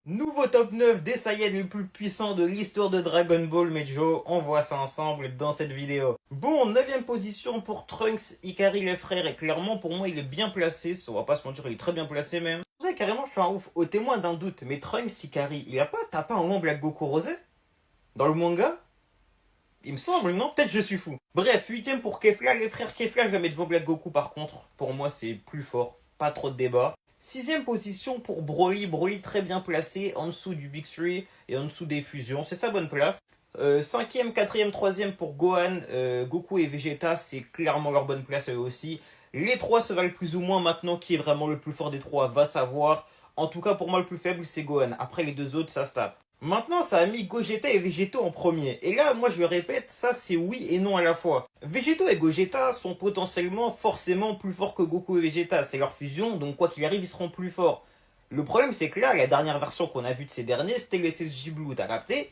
Nouveau top 9 des Saiyans les plus puissants de l'histoire de Dragon Ball Mejo. On voit ça ensemble dans cette vidéo. Bon, 9ème position pour Trunks, Ikari les frères. Et clairement, pour moi, il est bien placé. Ça, on va pas se mentir, il est très bien placé même. Ouais, carrément, je suis un ouf. Au témoin d'un doute, mais Trunks, Ikari, il a pas tapé un long Black Goku rosé dans le manga? Il me semble, non? Peut-être je suis fou. Bref, 8ème pour Kefla, les frères Kefla, je vais mettre devant Black Goku par contre. Pour moi, c'est plus fort. Pas trop de débat. 6ème position pour Broly. Broly très bien placé, en dessous du Big 3 et en dessous des fusions. C'est sa bonne place. 5ème, 4ème, 3ème pour Gohan, Goku et Vegeta, c'est clairement leur bonne place eux aussi. Les trois se valent plus ou moins maintenant. Qui est vraiment le plus fort des trois, va savoir. En tout cas, pour moi, le plus faible, c'est Gohan. Après, les deux autres, ça se tape. Maintenant, ça a mis Gogeta et Vegeto en premier. Et là, moi, je le répète, ça, c'est oui et non à la fois. Vegeto et Gogeta sont potentiellement forcément plus forts que Goku et Vegeta. C'est leur fusion, donc quoi qu'il arrive, ils seront plus forts. Le problème, c'est que là, la dernière version qu'on a vue de ces derniers, c'était le SSJ Blue, t'as capté?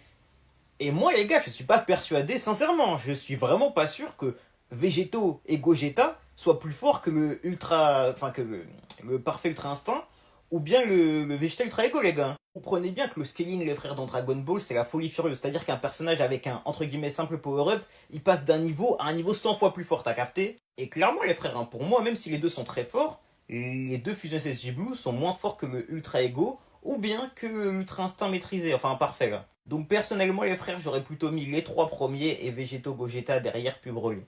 Et moi, les gars, je suis pas persuadé, sincèrement, je suis vraiment pas sûr que Vegeto et Gogeta soient plus forts que le Ultra. Enfin, que le Parfait Ultra Instinct, ou bien le Vegeta Ultra Ego, les gars. Vous comprenez bien que le scaling, les frères dans Dragon Ball, c'est la folie furieuse. C'est-à-dire qu'un personnage avec un, entre guillemets, simple power-up, il passe d'un niveau à un niveau 100 fois plus fort, t'as capté? Et clairement, les frères, hein, pour moi, même si les deux sont très forts, les deux fusions SSJ Blue sont moins forts que le Ultra Ego, ou bien que l'Ultra Instinct maîtrisé, enfin parfait là. Donc personnellement les frères, j'aurais plutôt mis les trois premiers et Végéto Gogeta derrière puis Broly.